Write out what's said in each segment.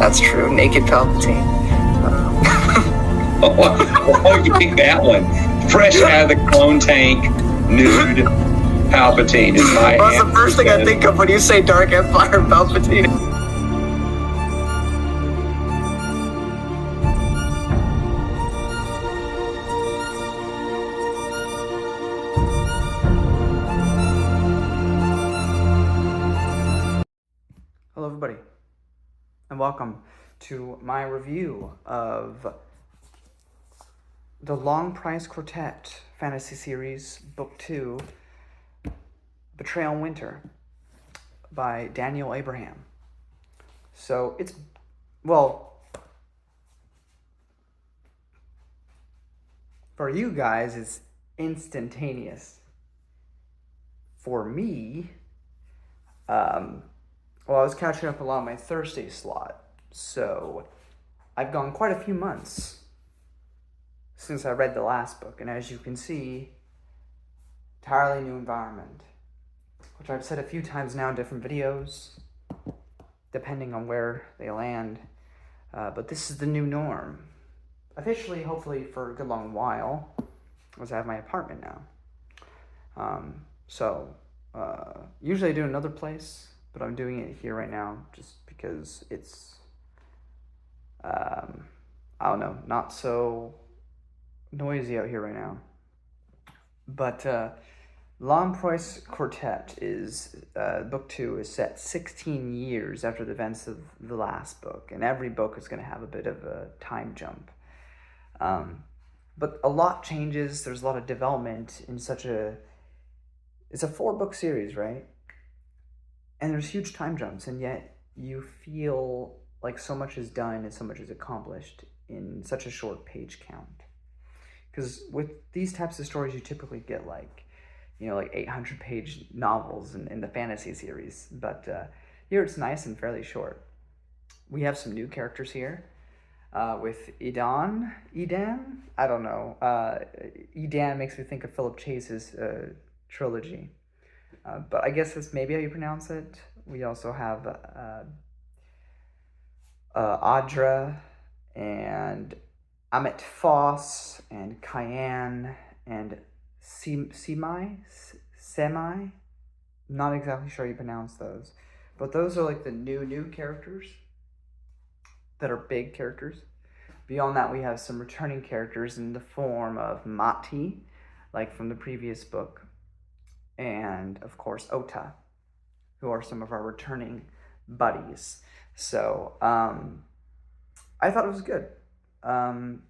that's true. Naked Palpatine. Oh, you pick that one. Fresh out of the clone tank, nude Palpatine is my Well, that's the first thing I think of when you say Dark Empire Palpatine. Hello everybody, and welcome to my review of the Long Price Quartet fantasy series, Book 2, Betrayal in Winter, by Daniel Abraham. So it's, well, for you guys, it's instantaneous. For me, well, I was catching up a lot on my Thursday slot, so I've gone quite a few months since I read the last book, and as you can see, entirely new environment, which I've said a few times now in different videos, depending on where they land, but this is the new norm. Officially, hopefully for a good long while, as I have my apartment now. Usually I do another place, but I'm doing it here right now just because it's, I don't know, not so noisy out here right now. But Long Price Quartet is, book 2 is set 16 years after the events of the last book, and every book is going to have a bit of a time jump. But a lot changes, there's a lot of development in such a, it's a 4-book series, right? And there's huge time jumps, and yet you feel like so much is done and so much is accomplished in such a short page count. Because with these types of stories, you typically get like 800-page novels in the fantasy series. But here it's nice and fairly short. We have some new characters here with Edan? I don't know. Edan makes me think of Philip Chase's trilogy. But I guess that's maybe how you pronounce it. We also have Audra and Amit Foss and Cayenne and Semai. Not exactly sure how you pronounce those. But those are like the new characters that are big characters. Beyond that, we have some returning characters in the form of Mati, like from the previous book, and of course Ota, who are some of our returning buddies. So I thought it was good. I'm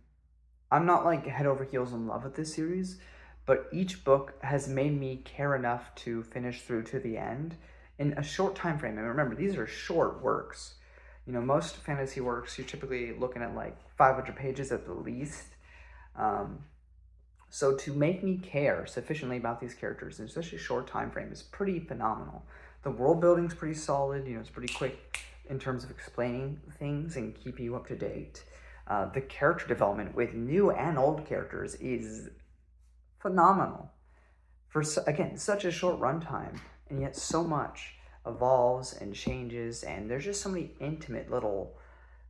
not like head over heels in love with this series, but each book has made me care enough to finish through to the end in a short time frame. And remember, these are short works. Most fantasy works, you're typically looking at like 500 pages at the least. So to make me care sufficiently about these characters in such a short time frame is pretty phenomenal. The world building's pretty solid. It's pretty quick in terms of explaining things and keeping you up to date. The character development with new and old characters is phenomenal. For, again, such a short runtime, and yet so much evolves and changes, and there's just so many intimate little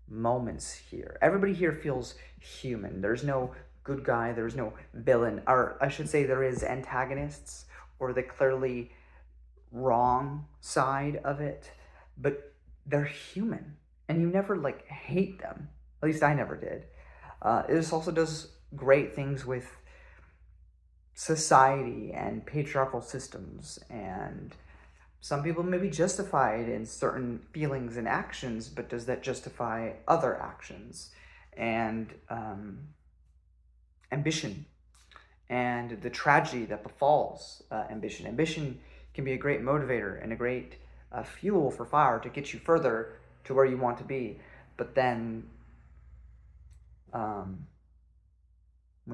moments here. Everybody here feels human. There's no good guy, there's no villain, or I should say there is antagonists, or the clearly wrong side of it, but they're human, and you never like hate them. At least I never did. This also does great things with society and patriarchal systems, and some people may be justified in certain feelings and actions, but does that justify other actions? And ambition and the tragedy that befalls ambition. Ambition can be a great motivator and a great fuel for fire to get you further to where you want to be, but then when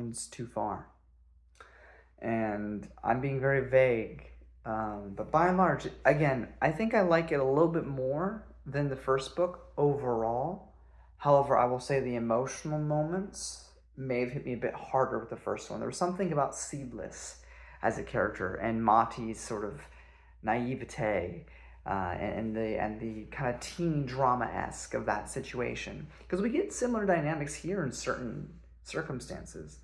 it's too far. And I'm being very vague, but by and large, again, I think I like it a little bit more than the first book overall. However, I will say the emotional moments may have hit me a bit harder with the first one. There was something about Seedless as a character and Mati's sort of naivete and the kind of teen drama-esque of that situation, because we get similar dynamics here in certain circumstances,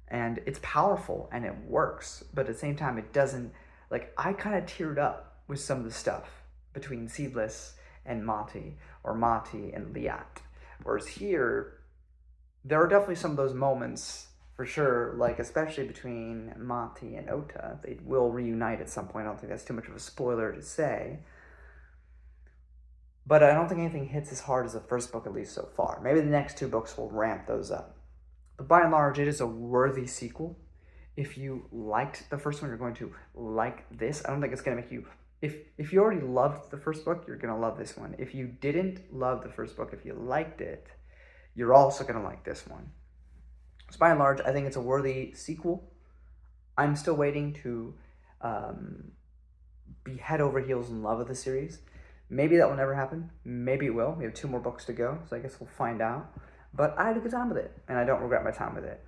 and it's powerful and it works, but at the same time it doesn't, like, I kind of teared up with some of the stuff between Seedless and Mati, or Mati and Liat, whereas here there are definitely some of those moments for sure, like especially between Mati and Ota. They will reunite at some point. I don't think that's too much of a spoiler to say, but I don't think anything hits as hard as the first book, at least so far. Maybe the next two books will ramp those up, but by and large it is a worthy sequel. If you liked the first one, you're going to like this. I don't think it's going to make you, if you already loved the first book, you're going to love this one. If you didn't love the first book, if you liked it, you're also going to like this one. So by and large, I think it's a worthy sequel. I'm still waiting to be head over heels in love with the series. Maybe that will never happen. Maybe it will. We have 2 more books to go, so I guess we'll find out. But I had a good time with it, and I don't regret my time with it.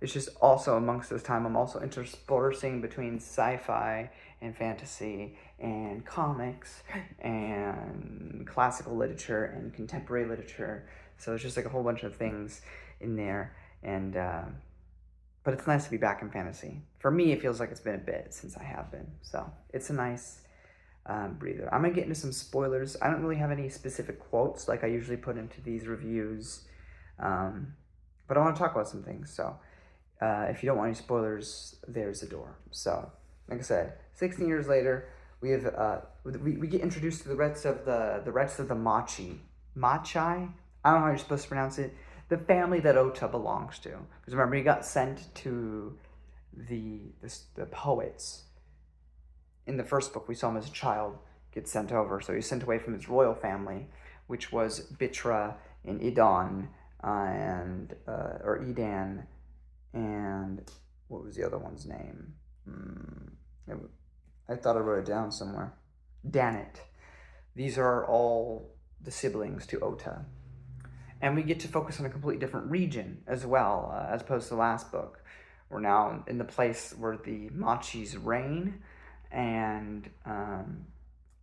It's just also amongst this time, I'm also interspersing between sci-fi and fantasy and comics and classical literature and contemporary literature. So it's just like a whole bunch of things in there. And but it's nice to be back in fantasy. For me, it feels like it's been a bit since I have been. So it's a nice breather. I'm going to get into some spoilers. I don't really have any specific quotes like I usually put into these reviews. But I want to talk about some things. So if you don't want any spoilers, there's the door. So like I said, 16 years later, we have we get introduced to the rest of the Machai. I don't know how you're supposed to pronounce it. The family that Ota belongs to. Because remember, he got sent to the poets. In the first book, we saw him as a child get sent over. So he's sent away from his royal family, which was Bitra and Idan, or Edan, and what was the other one's name? I thought I wrote it down somewhere. Danit. These are all the siblings to Ota. And we get to focus on a completely different region as well, as opposed to the last book. We're now in the place where the Machis reign, and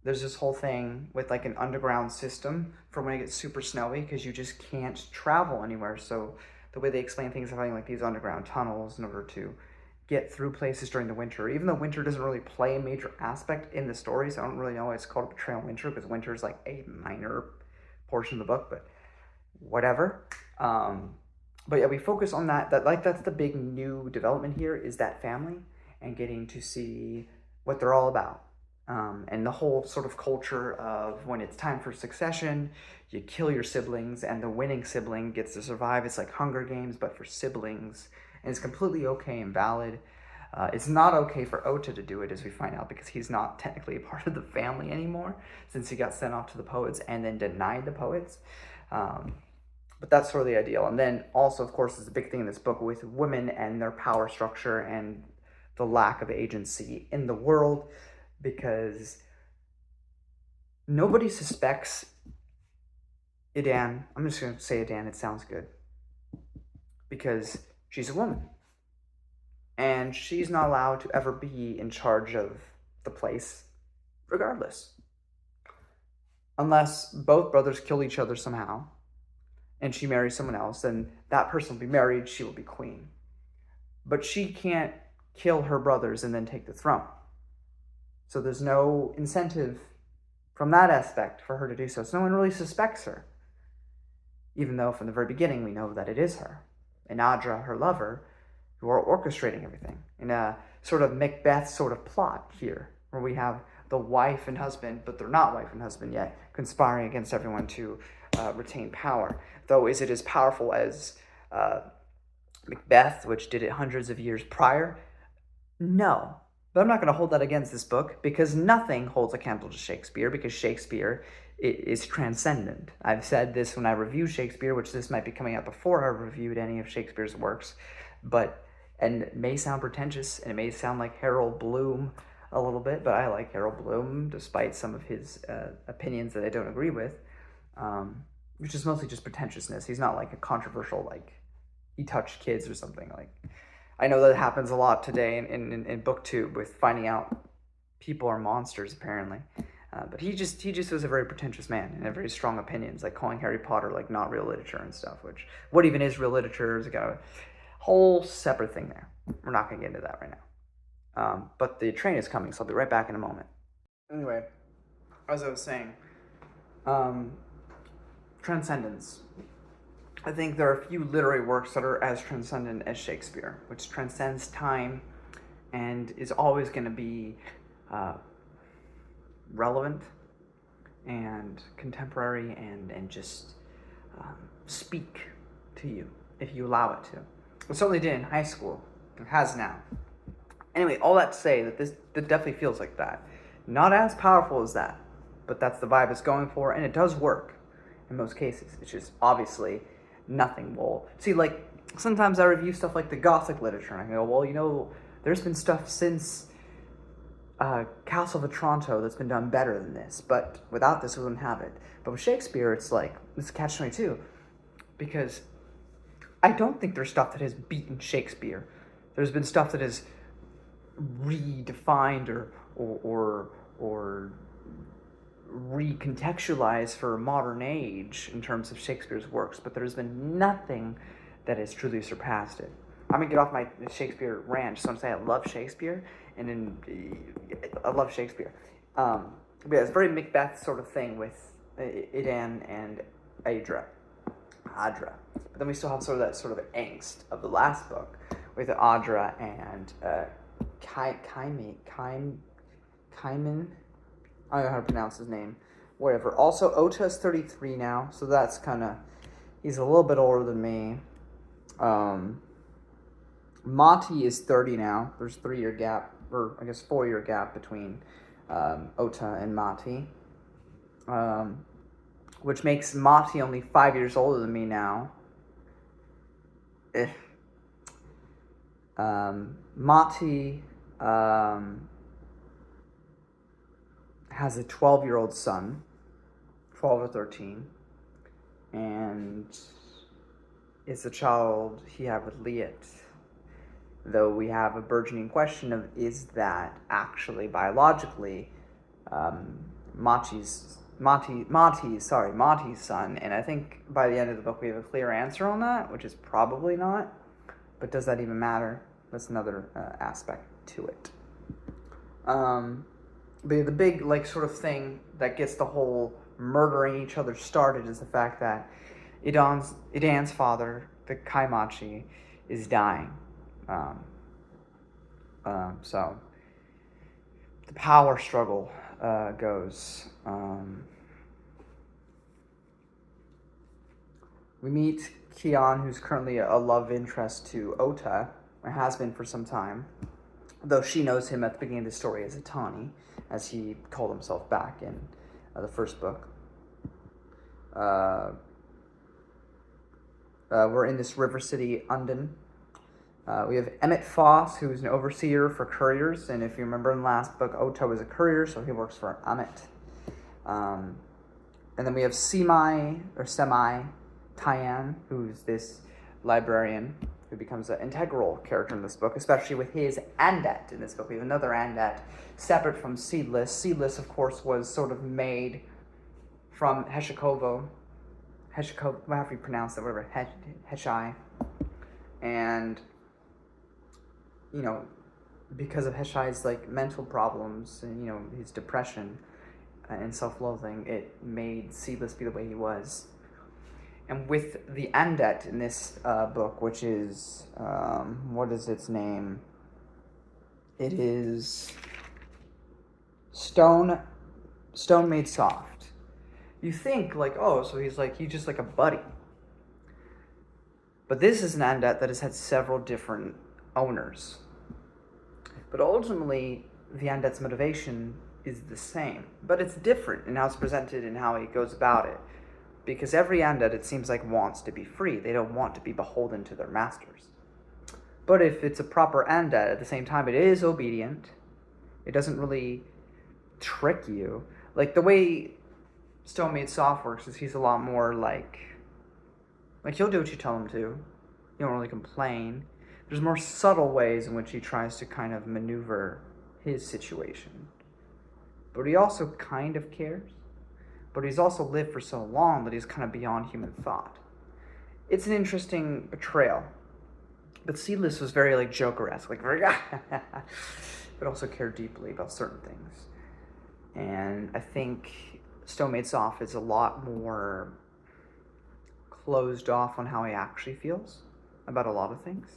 there's this whole thing with like an underground system for when it gets super snowy, because you just can't travel anywhere. So the way they explain things is having like these underground tunnels in order to get through places during the winter. Even though winter doesn't really play a major aspect in the story, so I don't really know why it's called Betrayal Winter, because winter is like a minor portion of the book, but whatever. But yeah, we focus on that that's the big new development here, is that family and getting to see what they're all about. And the whole sort of culture of when it's time for succession, you kill your siblings and the winning sibling gets to survive. It's like Hunger Games, but for siblings. And it's completely okay and valid. It's not okay for Ota to do it, as we find out, because he's not technically a part of the family anymore, since he got sent off to the poets and then denied the poets. But that's sort of the ideal. And then also, of course, is a big thing in this book with women and their power structure and the lack of agency in the world, because nobody suspects Idan. I'm just going to say Idan, it sounds good, because she's a woman. And she's not allowed to ever be in charge of the place, regardless. Unless both brothers kill each other somehow, and she marries someone else, then that person will be married, she will be queen. But she can't kill her brothers and then take the throne. So there's no incentive from that aspect for her to do so. So no one really suspects her, even though from the very beginning we know that it is her and Adra, her lover, who are orchestrating everything in a sort of Macbeth sort of plot here, where we have the wife and husband, but they're not wife and husband yet, conspiring against everyone to retain power. Though is it as powerful as Macbeth, which did it hundreds of years prior? No. But I'm not going to hold that against this book, because nothing holds a candle to Shakespeare, because Shakespeare is transcendent. I've said this when I review Shakespeare, which this might be coming out before I reviewed any of Shakespeare's works, and it may sound pretentious, and it may sound like Harold Bloom a little bit, but I like Harold Bloom, despite some of his opinions that I don't agree with, which is mostly just pretentiousness. He's not like a controversial, like, he touched kids or something. Like, I know that happens a lot today in BookTube with finding out people are monsters, apparently. But he just was a very pretentious man and had very strong opinions, like calling Harry Potter like not real literature and stuff. Which what even is real literature is a kind of whole separate thing there. We're not going to get into that right now. But the train is coming, so I'll be right back in a moment. Anyway, as I was saying, transcendence. I think there are a few literary works that are as transcendent as Shakespeare, which transcends time and is always going to be relevant and contemporary and just speak to you if you allow it to. It certainly did in high school. It has now. Anyway, all that to say that that definitely feels like that. Not as powerful as that, but that's the vibe it's going for, and it does work in most cases. It's just obviously nothing will... See, like, sometimes I review stuff like the Gothic literature, and I go, well, there's been stuff since Castle of Otranto that's been done better than this, but without this, we wouldn't have it. But with Shakespeare, it's like, it's catch-22, because I don't think there's stuff that has beaten Shakespeare. There's been stuff that has redefined or recontextualized for a modern age in terms of Shakespeare's works, but there's been nothing that has truly surpassed it. I'm gonna get off my Shakespeare rant. Just want to say I love Shakespeare, I love Shakespeare. But yeah, it's a very Macbeth sort of thing with Idan and Adra. But then we still have sort of angst of the last book with Adra and Kaiman. I don't know how to pronounce his name. Whatever. Also, Ota's 33 now, so that's kind of... He's a little bit older than me. Mati is 30 now. There's 3-year gap, or I guess 4-year gap between Ota and Mati. Which makes Mati only 5 years older than me now. Mati has a 12-year-old son, 12 or 13, and is the child he had with Liet. Though we have a burgeoning question of, is that actually biologically Mati's son? And I think by the end of the book we have a clear answer on that, which is probably not. But does that even matter? That's another aspect to it. But the big sort of thing that gets the whole murdering each other started is the fact that Idan's father, the Kaimachi, is dying. So the power struggle goes. We meet Kian, who's currently a love interest to Ota, or has been for some time, though she knows him at the beginning of the story as Itani, as he called himself back in the first book. We're in this river city, Undon. We have Emmett Foss, who's an overseer for couriers, and if you remember in the last book, Ota was a courier, so he works for Emmett. And then we have Semai Tyan, who's this librarian who becomes an integral character in this book, especially with his Andet in this book. We have another Andet separate from Seedless. Seedless, of course, was sort of made from Heshikovo, however you pronounce it, whatever, Heshai. And, because of Heshai's, mental problems and, his depression and self-loathing, it made Seedless be the way he was. And with the Andet in this book, which is, what is its name? It is Stone Made Soft. You think, so he's just like a buddy. But this is an Andet that has had several different owners. But ultimately, the Andet's motivation is the same. But it's different in how it's presented and how he goes about it. Because every Andet, it seems like, wants to be free. They don't want to be beholden to their masters. But if it's a proper Andet, at the same time, it is obedient. It doesn't really trick you. The way Stone Made Soft works is he's a lot more he'll do what you tell him to. You don't really complain. There's more subtle ways in which he tries to kind of maneuver his situation. but he also kind of cares. But he's also lived for so long that he's kind of beyond human thought. It's an interesting betrayal. But Seedless was very like Joker-esque, like very but also cared deeply about certain things. And I think Stone Made Soft is a lot more closed off on how he actually feels about a lot of things.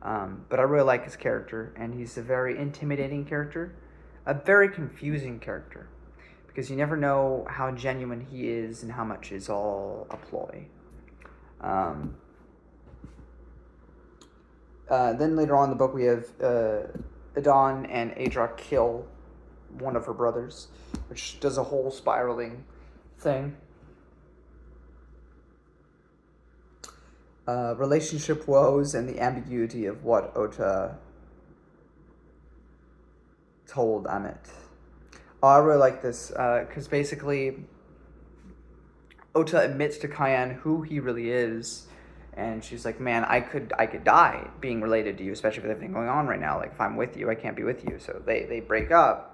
But I really like his character, and he's a very intimidating character, a very confusing character, because you never know how genuine he is and how much is all a ploy. Then later on in the book, we have Adon and Adra kill one of her brothers, which does a whole spiraling thing. Relationship woes and the ambiguity of what Ota told Amit. Oh, I really like this, because basically Ota admits to Cayenne who he really is, and she's like, man, I could die being related to you, especially with everything going on right now. Like, if I'm with you, I can't be with you. So they break up.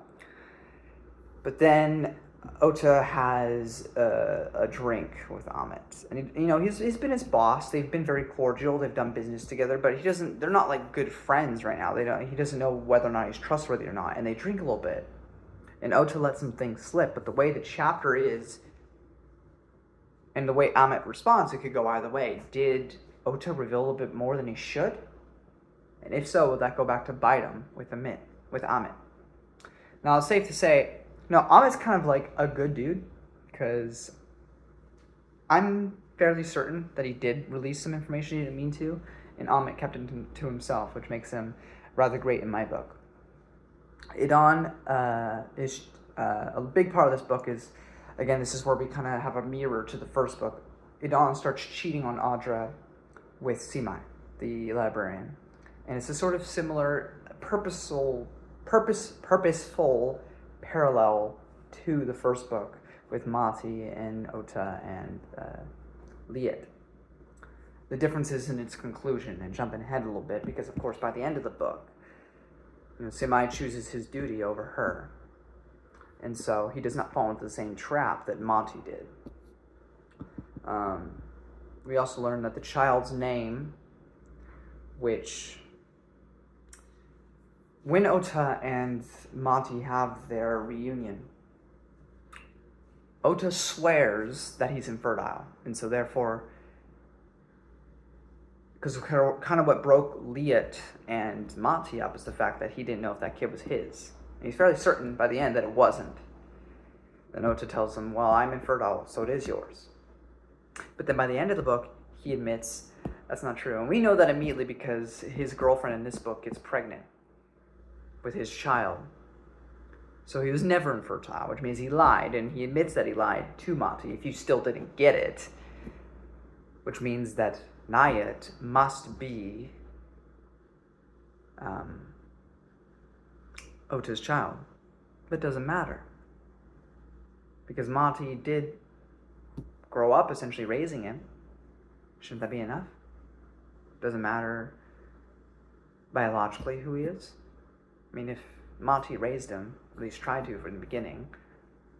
But then Ota has a drink with Amit, and he's been his boss. They've been very cordial. They've done business together, but they're not like good friends right now. He doesn't know whether or not he's trustworthy or not. And they drink a little bit, and Ota lets some things slip. But the way the chapter is, and the way Amit responds, it could go either way. Did Ota reveal a little bit more than he should? And if so, would that go back to bite him with Amit? Now, it's safe to say, no, Amit's kind of like a good dude, because I'm fairly certain that he did release some information he didn't mean to, and Amit kept it to himself, which makes him rather great in my book. Idon is a big part of this book is, again, this is where we kind of have a mirror to the first book. Idon starts cheating on Audra with Simai, the librarian. And it's a sort of similar, purposeful parallel to the first book with Mati and Ota and Liet. The difference is in its conclusion, and jumping ahead a little bit, because of course by the end of the book, Simai chooses his duty over her. And so he does not fall into the same trap that Monty did. We also learn that the child's name, which, when Ota and Monty have their reunion, Ota swears that he's infertile. And so therefore, because kind of what broke Liet and Monty up is the fact that he didn't know if that kid was his. And he's fairly certain by the end that it wasn't. Then Ota tells him, well, I'm infertile, so it is yours. But then by the end of the book, he admits that's not true. And we know that immediately because his girlfriend in this book gets pregnant with his child. So he was never infertile, which means he lied, and he admits that he lied to Monty, if you still didn't get it. Which means that Nayat must be Ota's child. But it doesn't matter, because Monty did grow up essentially raising him. Shouldn't that be enough? Doesn't matter biologically who he is. I mean, if Monty raised him, at least tried to from the beginning,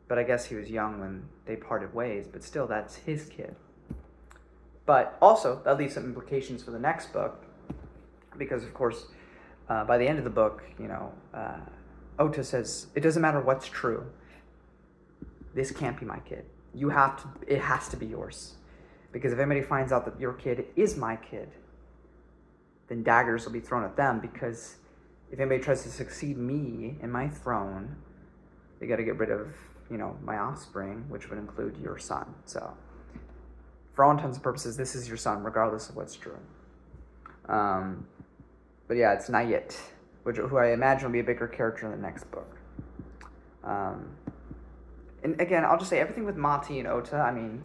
but I guess he was young when they parted ways, but still, that's his kid. But also, that leaves some implications for the next book, because of course, by the end of the book, Ota says, it doesn't matter what's true. This can't be my kid. It has to be yours. Because if anybody finds out that your kid is my kid, then daggers will be thrown at them, because if anybody tries to succeed me in my throne, they got to get rid of, my offspring, which would include your son. So, for all intents and purposes, this is your son, regardless of what's true. But yeah, it's Nayat, who I imagine will be a bigger character in the next book. And again, I'll just say everything with Mati and Ota, I mean,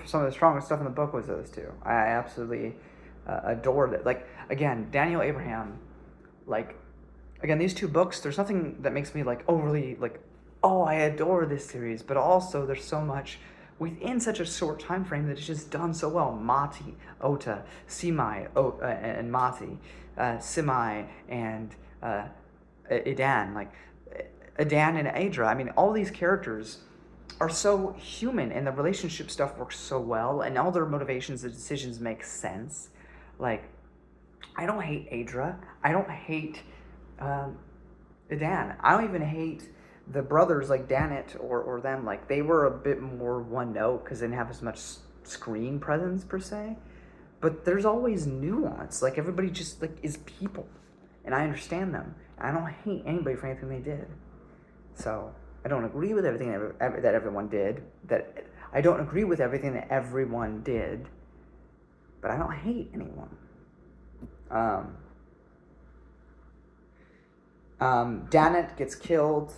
some of the strongest stuff in the book was those two. I absolutely adored it. Like, again, Daniel Abraham, again, these two books, there's nothing that makes me, overly, oh, I adore this series, but also there's so much within such a short time frame that it's just done so well. Mati, Ota, Simai, and Mati, Simai, and Idan, Adan and Adra. I mean, all these characters are so human, and the relationship stuff works so well, and all their motivations and decisions make sense. Like, I don't hate Adra. I don't hate Adan. I don't even hate the brothers like Danet or them. Like, they were a bit more one note because they didn't have as much screen presence per se. But there's always nuance. Like, everybody just like is people, and I understand them. I don't hate anybody for anything they did. So I don't agree with everything that everyone did. I don't agree with everything that everyone did, but I don't hate anyone. Danet gets killed.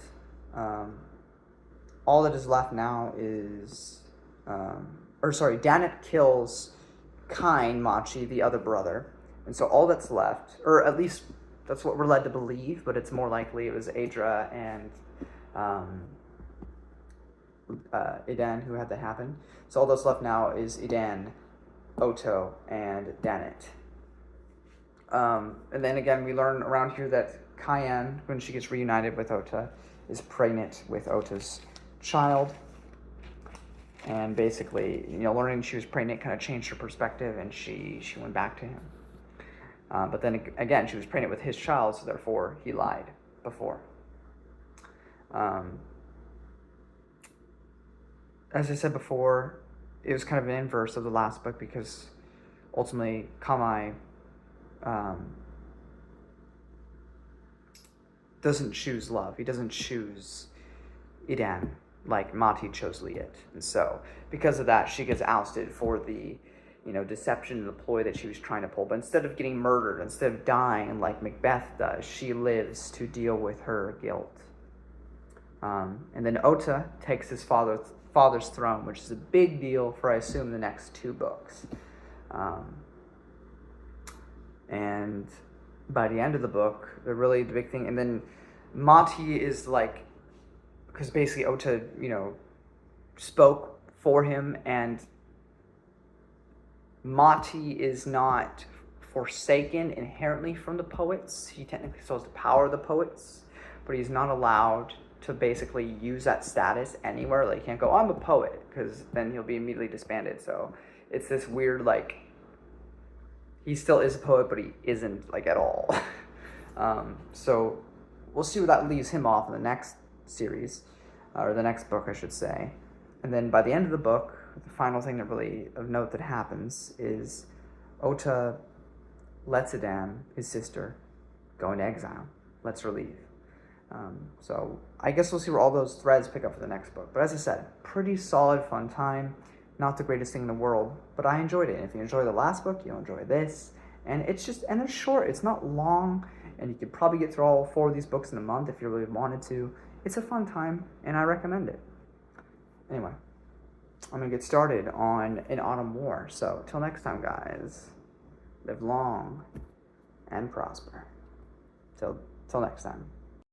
All that is left now is, Danet kills Kine Machi, the other brother, and so all that's left, or at least that's what we're led to believe, but it's more likely it was Adra and Idan who had that happen. So all that's left now is Idan, Oto, and Danet. And then again, we learn around here that Cayenne, when she gets reunited with Ota, is pregnant with Ota's child. And basically, learning she was pregnant kind of changed her perspective, and she went back to him. But then again, she was pregnant with his child, so therefore he lied before. As I said before, it was kind of an inverse of the last book because ultimately Kamai doesn't choose love. He doesn't choose Idan like Mati chose Liet. And so because of that, she gets ousted for the deception and the ploy that she was trying to pull. But instead of getting murdered, instead of dying like Macbeth does, she lives to deal with her guilt. And then Ota takes his father's throne, which is a big deal for, I assume, the next 2 books. And by the end of the book, the big thing, and then Mati is like, because basically Ota, spoke for him, and Mati is not forsaken inherently from the poets. He technically still has the power of the poets, but he's not allowed to basically use that status anywhere. Like, he can't go, I'm a poet, because then he'll be immediately disbanded. So it's this weird, like, he still is a poet, but he isn't, like, at all. So we'll see where that leaves him off in the next series, or the next book, I should say. And then by the end of the book, the final thing that really of note that happens is Ota lets Adan, his sister, go into exile, lets her leave. So I guess we'll see where all those threads pick up for the next book. But as I said, pretty solid, fun time. Not the greatest thing in the world, but I enjoyed it. And if you enjoy the last book, you'll enjoy this. And it's short. It's not long, and you could probably get through all 4 of these books in a month if you really wanted to. It's a fun time, and I recommend it. Anyway, I'm going to get started on An Autumn War. So, till next time, guys, live long and prosper. Till next time.